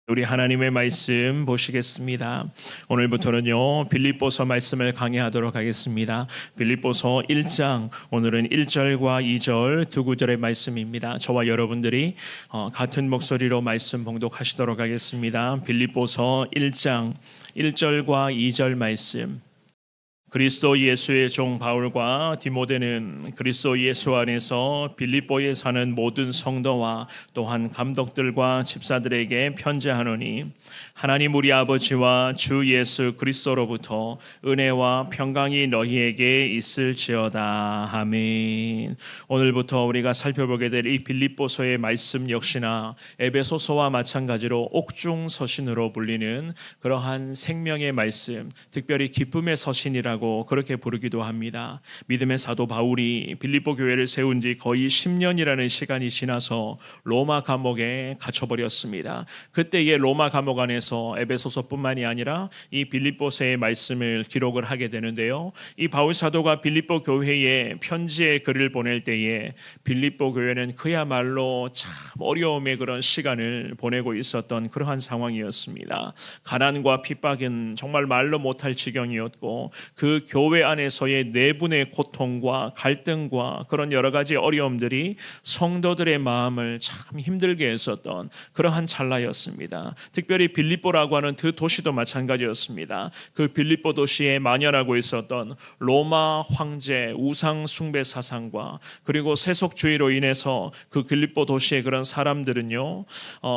우리 하나님의 말씀 보시겠습니다. 오늘부터는요 빌립보서 말씀을 강의하도록 하겠습니다. 빌립보서 1장, 오늘은 1절과 2절 두 구절의 말씀입니다. 저와 여러분들이 같은 목소리로 말씀 봉독하시도록 하겠습니다. 빌립보서 1장 1절과 2절 말씀. 그리스도 예수의 종 바울과 디모데는 그리스도 예수 안에서 빌립보에 사는 모든 성도와 또한 감독들과 집사들에게 편지하노니, 하나님 우리 아버지와 주 예수 그리스도로부터 은혜와 평강이 너희에게 있을지어다. 아멘. 오늘부터 우리가 살펴보게 될 이 빌립보서의 말씀 역시나 에베소서와 마찬가지로 옥중서신으로 불리는 그러한 생명의 말씀, 특별히 기쁨의 서신이라고 그렇게 부르기도 합니다. 믿음의 사도 바울이 빌립보 교회를 세운 지 거의 10년이라는 시간이 지나서 로마 감옥에 갇혀버렸습니다. 그때의 로마 감옥 안에서 에베소서뿐만이 아니라 이 빌립보서의 말씀을 기록을 하게 되는데요. 이 바울 사도가 빌립보 교회에 편지의 글을 보낼 때에 빌립보 교회는 그야말로 참 어려움의 그런 시간을 보내고 있었던 그러한 상황이었습니다. 가난과 핍박은 정말 말로 못할 지경이었고, 그 교회 안에서의 내분의 고통과 갈등과 그런 여러 가지 어려움들이 성도들의 마음을 참 힘들게 했었던 그러한 찰나였습니다. 특별히 빌립보라고 하는 그 도시도 마찬가지였습니다. 그 빌립보 도시에 만연하고 있었던 로마 황제 우상 숭배 사상과 그리고 세속주의로 인해서 그 빌립보 도시의 그런 사람들은요,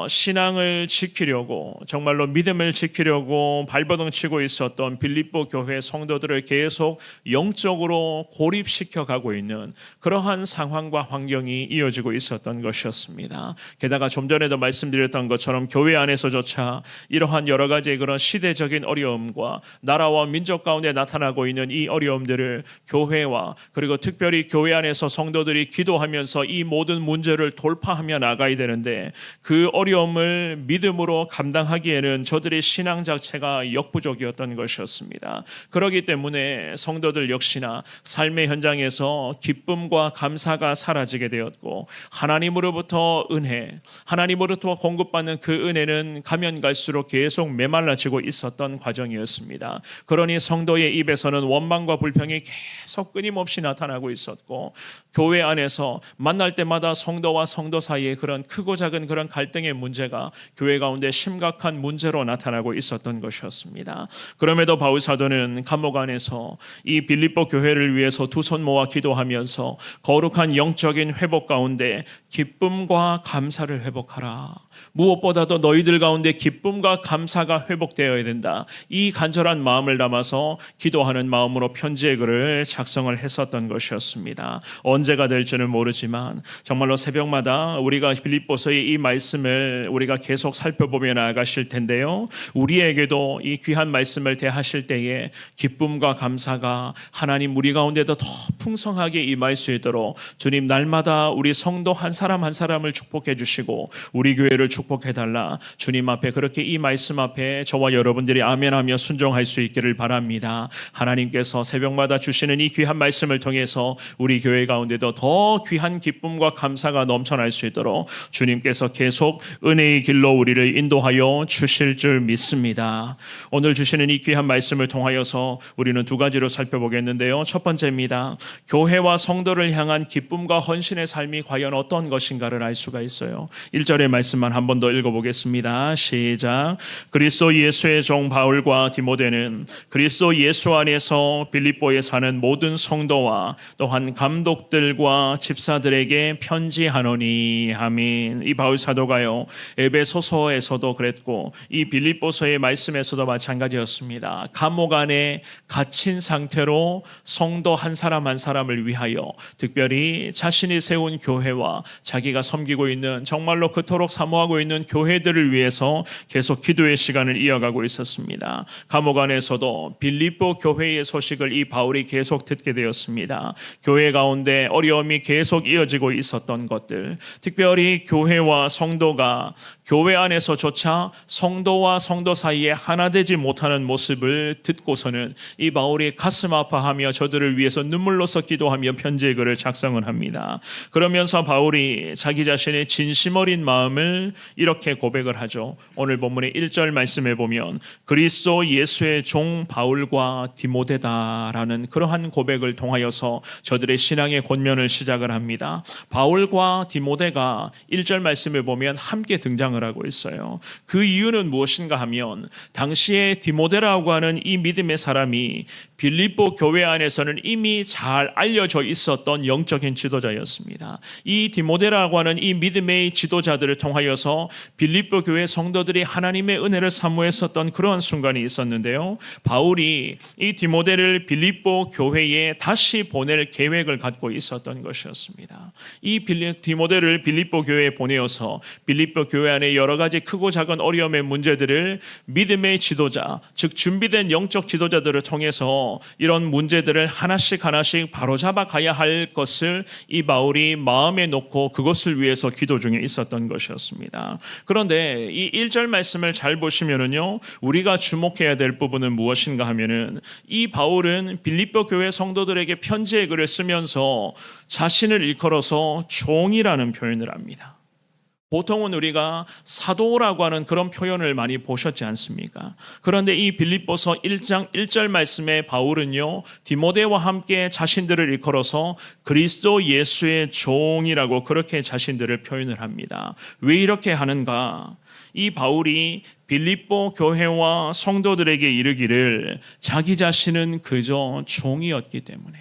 신앙을 지키려고, 정말로 믿음을 지키려고 발버둥 치고 있었던 빌립보 교회 성도들을 계속 영적으로 고립시켜 가고 있는 그러한 상황과 환경이 이어지고 있었던 것이었습니다. 게다가 좀 전에도 말씀드렸던 것처럼 교회 안에서조차 이러한 여러 가지의 그런 시대적인 어려움과 나라와 민족 가운데 나타나고 있는 이 어려움들을 교회와 그리고 특별히 교회 안에서 성도들이 기도하면서 이 모든 문제를 돌파하며 나가야 되는데, 그 어려움을 믿음으로 감당하기에는 저들의 신앙 자체가 역부족이었던 것이었습니다. 그렇기 때문에 성도들 역시나 삶의 현장에서 기쁨과 감사가 사라지게 되었고, 하나님으로부터 은혜, 하나님으로부터 공급받는 그 은혜는 가면 갈수록 계속 메말라지고 있었던 과정이었습니다. 그러니 성도의 입에서는 원망과 불평이 계속 끊임없이 나타나고 있었고, 교회 안에서 만날 때마다 성도와 성도 사이에 그런 크고 작은 그런 갈등의 문제가 교회 가운데 심각한 문제로 나타나고 있었던 것이었습니다. 그럼에도 바울 사도는 감옥 안에서 이 빌립보 교회를 위해서 두 손 모아 기도하면서 거룩한 영적인 회복 가운데 기쁨과 감사를 회복하라. 무엇보다도 너희들 가운데 기쁨과 감사가 회복되어야 된다. 이 간절한 마음을 담아서 기도하는 마음으로 편지의 글을 작성을 했었던 것이었습니다. 언제가 될지는 모르지만 정말로 새벽마다 우리가 빌립보서의 이 말씀을 우리가 계속 살펴보며 나아가실 텐데요, 우리에게도 이 귀한 말씀을 대하실 때에 기쁨과 감사가 하나님 우리 가운데도 더 풍성하게 임할 수 있도록 주님 날마다 우리 성도 한 사람 한 사람을 축복해 주시고 우리 교회를 축복해 달라, 주님 앞에 그렇게 이 말씀 앞에 저와 여러분들이 아멘하며 순종할 수 있기를 바랍니다. 하나님께서 새벽마다 주시는 이 귀한 말씀을 통해서 우리 교회 가운데도 더 귀한 기쁨과 감사가 넘쳐날 수 있도록 주님께서 계속 은혜의 길로 우리를 인도하여 주실 줄 믿습니다. 오늘 주시는 이 귀한 말씀을 통하여서 우리는 두 가지로 살펴보겠는데요. 첫 번째입니다. 교회와 성도를 향한 기쁨과 헌신의 삶이 과연 어떤 것인가를 알 수가 있어요. 1절의 말씀만 한 번 더 읽어보겠습니다. 시작. 그리스도 예수의 종 바울과 디모데는 그리스도 예수 안에서 빌립보에 사는 모든 성도와 또한 감독들과 집사들에게 편지하노니. 아멘. 이 바울 사도가요, 에베소서에서도 그랬고 이 빌립보서의 말씀에서도 마찬가지였습니다. 감옥 안에 갇힌 상태로 성도 한 사람 한 사람을 위하여, 특별히 자신이 세운 교회와 자기가 섬기고 있는 정말로 그토록 사모하고 있는 교회들을 위해서 계속 기도의 시간을 이어가고 있었습니다. 감옥 안에서도 빌립보 교회의 소식을 이 바울이 계속 듣게 되었습니다. 교회 가운데 어려움이 계속 이어지고 있었던 것들, 특별히 교회와 성도가 교회 안에서조차 성도와 성도 사이에 하나 되지 못하는 모습을 듣고서는 이 바울이 가슴 아파하며 저들을 위해서 눈물로써 기도하며 편지의 글을 작성을 합니다. 그러면서 바울이 자기 자신의 진심 어린 마음을 이렇게 고백을 하죠. 오늘 본문의 1절 말씀에 보면 그리스도 예수의 종 바울과 디모데다라는 그러한 고백을 통하여서 저들의 신앙의 권면을 시작을 합니다. 바울과 디모데가 1절 말씀에 보면 함께 등장을 하고 있어요. 그 이유는 무엇인가 하면 당시에 디모데라고 하는 이 믿음의 사람이 빌립보 교회 안에서는 이미 잘 알려져 있었던 영적인 지도자였습니다. 이 디모데라고 하는 이 믿음의 지도자들을 통하여서 빌립보 교회 성도들이 하나님의 은혜를 사모했었던 그러한 순간이 있었는데요. 바울이 이 디모데를 빌립보 교회에 다시 보낼 계획을 갖고 있었던 것이었습니다. 이 디모데를 빌립보 교회에 보내어서 빌립보 교회 안에 여러 가지 크고 작은 어려움의 문제들을 믿음의 지도자, 즉 준비된 영적 지도자들을 통해서 이런 문제들을 하나씩 바로잡아 가야 할 것을 이 바울이 마음에 놓고 그것을 위해서 기도 중에 있었던 것이었습니다. 그런데 이 1절 말씀을 잘 보시면은요, 우리가 주목해야 될 부분은 무엇인가 하면은 이 바울은 빌립보 교회 성도들에게 편지의 글을 쓰면서 자신을 일컬어서 종이라는 표현을 합니다. 보통은 우리가 사도라고 하는 그런 표현을 많이 보셨지 않습니까? 그런데 이 빌립보서 1장 1절 말씀에 바울은요, 디모데와 함께 자신들을 일컬어서 그리스도 예수의 종이라고 그렇게 자신들을 표현을 합니다. 왜 이렇게 하는가? 이 바울이 빌립보 교회와 성도들에게 이르기를 자기 자신은 그저 종이었기 때문에,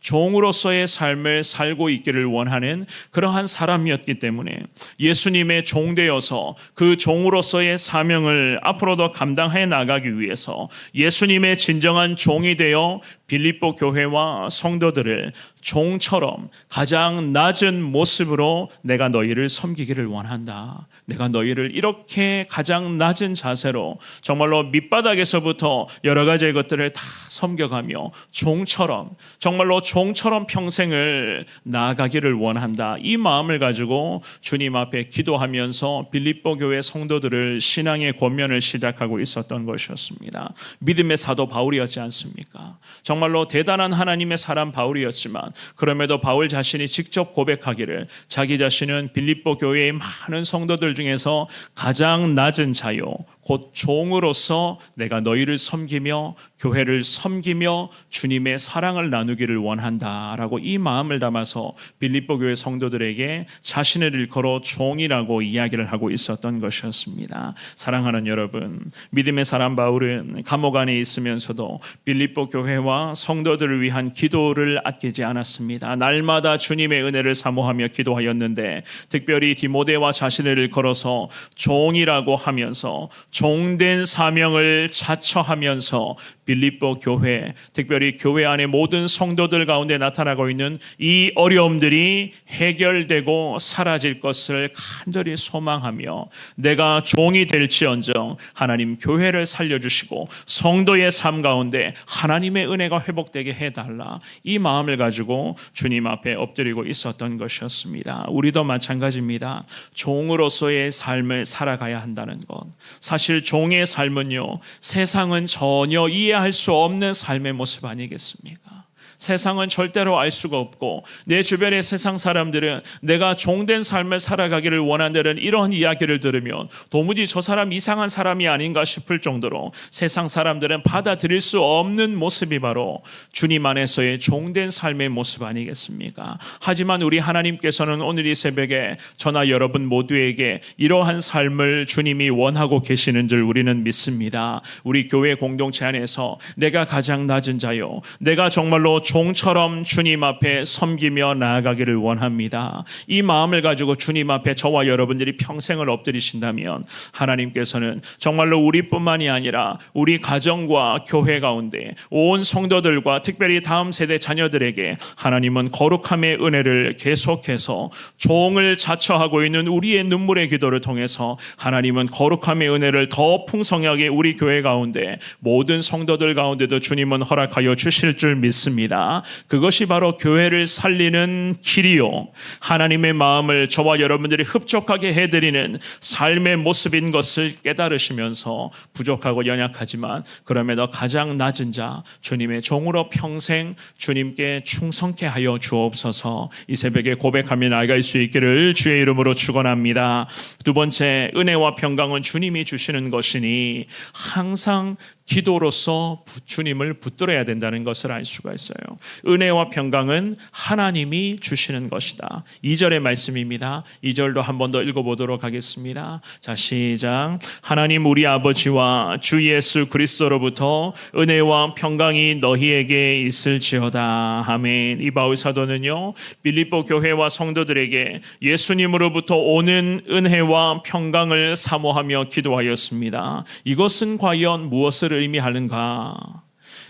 종으로서의 삶을 살고 있기를 원하는 그러한 사람이었기 때문에 예수님의 종되어서 그 종으로서의 사명을 앞으로도 감당해 나가기 위해서 예수님의 진정한 종이 되어 빌립보 교회와 성도들을 종처럼 가장 낮은 모습으로 내가 너희를 섬기기를 원한다. 내가 너희를 이렇게 가장 낮은 자세로 정말로 밑바닥에서부터 여러 가지의 것들을 다 섬겨가며 종처럼, 정말로 종처럼 평생을 나아가기를 원한다. 이 마음을 가지고 주님 앞에 기도하면서 빌립보 교회 성도들을 신앙의 권면을 시작하고 있었던 것이었습니다. 믿음의 사도 바울이었지 않습니까? 정말로 대단한 하나님의 사람 바울이었지만 그럼에도 바울 자신이 직접 고백하기를 자기 자신은 빌립보 교회의 많은 성도들 중에서 가장 낮은 자요, 곧 종으로서 내가 너희를 섬기며 교회를 섬기며 주님의 사랑을 나누기를 원한다라고 이 마음을 담아서 빌립보 교회 성도들에게 자신을 일컬어 종이라고 이야기를 하고 있었던 것이었습니다. 사랑하는 여러분, 믿음의 사람 바울은 감옥 안에 있으면서도 빌립보 교회와 성도들을 위한 기도를 아끼지 않았습니다. 날마다 주님의 은혜를 사모하며 기도하였는데 특별히 디모데와 자신을 일컬어서 종이라고 하면서 종된 사명을 자처하면서 빌립보 교회, 특별히 교회 안의 모든 성도들 가운데 나타나고 있는 이 어려움들이 해결되고 사라질 것을 간절히 소망하며 내가 종이 될지언정 하나님 교회를 살려주시고 성도의 삶 가운데 하나님의 은혜가 회복되게 해달라, 이 마음을 가지고 주님 앞에 엎드리고 있었던 것이었습니다. 우리도 마찬가지입니다. 종으로서의 삶을 살아가야 한다는 것, 사실 종의 삶은요, 세상은 전혀 이해할 수 없는 삶의 모습 아니겠습니까? 세상은 절대로 알 수가 없고 내 주변의 세상 사람들은 내가 종된 삶을 살아가기를 원한다는 이런 이야기를 들으면 도무지 저 사람 이상한 사람이 아닌가 싶을 정도로 세상 사람들은 받아들일 수 없는 모습이 바로 주님 안에서의 종된 삶의 모습 아니겠습니까? 하지만 우리 하나님께서는 오늘 이 새벽에 저나 여러분 모두에게 이러한 삶을 주님이 원하고 계시는 줄 우리는 믿습니다. 우리 교회 공동체 안에서 내가 가장 낮은 자요, 내가 정말로 종처럼 주님 앞에 섬기며 나아가기를 원합니다. 이 마음을 가지고 주님 앞에 저와 여러분들이 평생을 엎드리신다면 하나님께서는 정말로 우리뿐만이 아니라 우리 가정과 교회 가운데 온 성도들과 특별히 다음 세대 자녀들에게 하나님은 거룩함의 은혜를 계속해서 종을 자처하고 있는 우리의 눈물의 기도를 통해서 하나님은 거룩함의 은혜를 더 풍성하게 우리 교회 가운데 모든 성도들 가운데도 주님은 허락하여 주실 줄 믿습니다. 있습니다. 그것이 바로 교회를 살리는 길이요, 하나님의 마음을 저와 여러분들이 흡족하게 해드리는 삶의 모습인 것을 깨달으시면서 부족하고 연약하지만 그럼에도 가장 낮은 자 주님의 종으로 평생 주님께 충성케 하여 주옵소서. 이 새벽에 고백하며 나아갈 수 있기를 주의 이름으로 축원합니다. 두 번째, 은혜와 평강은 주님이 주시는 것이니 항상 기도로서 주님을 붙들어야 된다는 것을 알 수가 있어요. 은혜와 평강은 하나님이 주시는 것이다. 2절의 말씀입니다. 2절도 한 번 더 읽어보도록 하겠습니다. 자, 시작. 하나님 우리 아버지와 주 예수 그리스도로부터 은혜와 평강이 너희에게 있을지어다. 아멘. 이 바울 사도는요, 빌립보 교회와 성도들에게 예수님으로부터 오는 은혜와 평강을 사모하며 기도하였습니다. 이것은 과연 무엇을 의미하는가?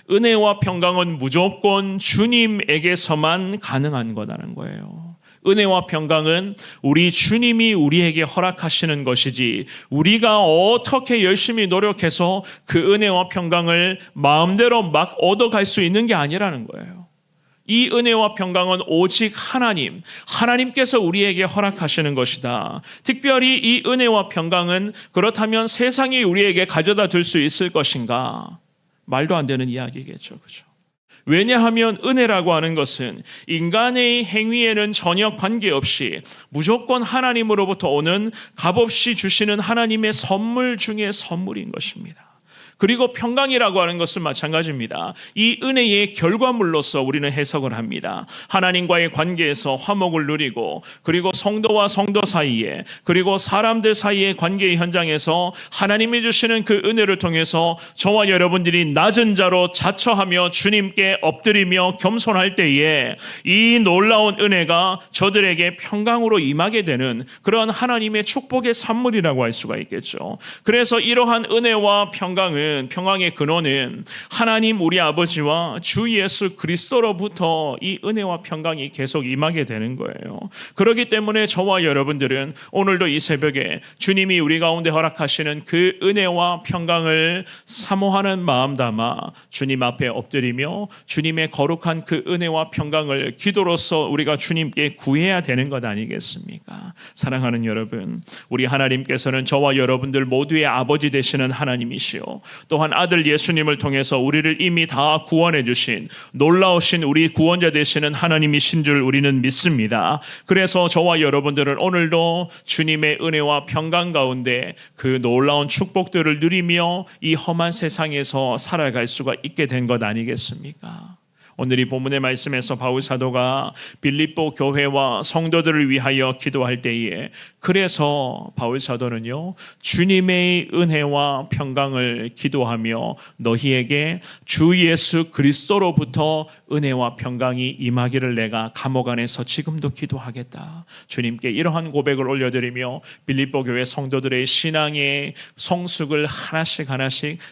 은혜와 평강은 무조건 주님에게서만 가능한 거라는 거예요. 은혜와 평강은 우리 주님이 우리에게 허락하시는 것이지 우리가 어떻게 열심히 노력해서 그 은혜와 평강을 마음대로 막 얻어갈 수 있는 게 아니라는 거예요. 이 은혜와 평강은 오직 하나님께서 우리에게 허락하시는 것이다. 특별히 이 은혜와 평강은 그렇다면 세상이 우리에게 가져다 줄 수 있을 것인가? 말도 안 되는 이야기겠죠. 그렇죠? 왜냐하면 은혜라고 하는 것은 인간의 행위에는 전혀 관계없이 무조건 하나님으로부터 오는 값없이 주시는 하나님의 선물 중에 선물인 것입니다. 그리고 평강이라고 하는 것은 마찬가지입니다. 이 은혜의 결과물로서 우리는 해석을 합니다. 하나님과의 관계에서 화목을 누리고, 그리고 성도와 성도 사이에, 그리고 사람들 사이의 관계의 현장에서 하나님이 주시는 그 은혜를 통해서 저와 여러분들이 낮은 자로 자처하며 주님께 엎드리며 겸손할 때에 이 놀라운 은혜가 저들에게 평강으로 임하게 되는 그런 하나님의 축복의 산물이라고 할 수가 있겠죠. 그래서 이러한 은혜와 평강의 근원은 하나님 우리 아버지와 주 예수 그리스도로부터 이 은혜와 평강이 계속 임하게 되는 거예요. 그렇기 때문에 저와 여러분들은 오늘도 이 새벽에 주님이 우리 가운데 허락하시는 그 은혜와 평강을 사모하는 마음 담아 주님 앞에 엎드리며 주님의 거룩한 그 은혜와 평강을 기도로서 우리가 주님께 구해야 되는 것 아니겠습니까? 사랑하는 여러분, 우리 하나님께서는 저와 여러분들 모두의 아버지 되시는 하나님이시오, 또한 아들 예수님을 통해서 우리를 이미 다 구원해 주신 놀라우신 우리 구원자 되시는 하나님이신 줄 우리는 믿습니다. 그래서 저와 여러분들은 오늘도 주님의 은혜와 평강 가운데 그 놀라운 축복들을 누리며 이 험한 세상에서 살아갈 수가 있게 된 것 아니겠습니까? 오늘 이 본문의 말씀에서 바울 사도가 빌립보 교회와 성도들을 위하여 기도할 때에, 그래서 바울 사도는요, 주님의 은혜와 평강을 기도하며 너희에게 주 예수 그리스도로부터 은혜와 평강이 임하기를 내가 감옥 안에서 지금도 기도하겠다. 주님께 이러한 고백을 올려드리며 빌립보 교회 성도들의 신앙의 성숙을 하나씩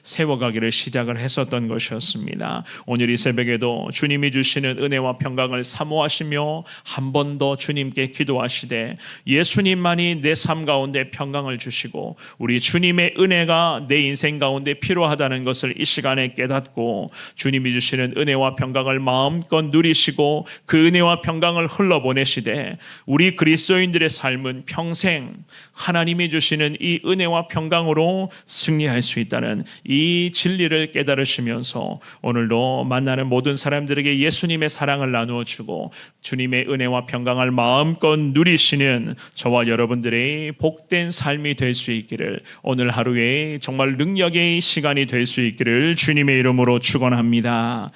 세워가기를 시작을 했었던 것이었습니다. 오늘 이 새벽에도 주님이 주시는 은혜와 평강을 사모하시며 한 번 더 주님께 기도하시되 예수님만이 내 삶 가운데 평강을 주시고 우리 주님의 은혜가 내 인생 가운데 필요하다는 것을 이 시간에 깨닫고 주님이 주시는 은혜와 평강을 마음껏 누리시고 그 은혜와 평강을 흘러보내시되 우리 그리스도인들의 삶은 평생 하나님이 주시는 이 은혜와 평강으로 승리할 수 있다는 이 진리를 깨달으시면서 오늘도 만나는 모든 사람들에게 예수님의 사랑을 나누어 주고 주님의 은혜와 평강을 마음껏 누리시는 저와 여러분들의 복된 삶이 될 수 있기를, 오늘 하루에 정말 능력의 시간이 될 수 있기를 주님의 이름으로 축원합니다.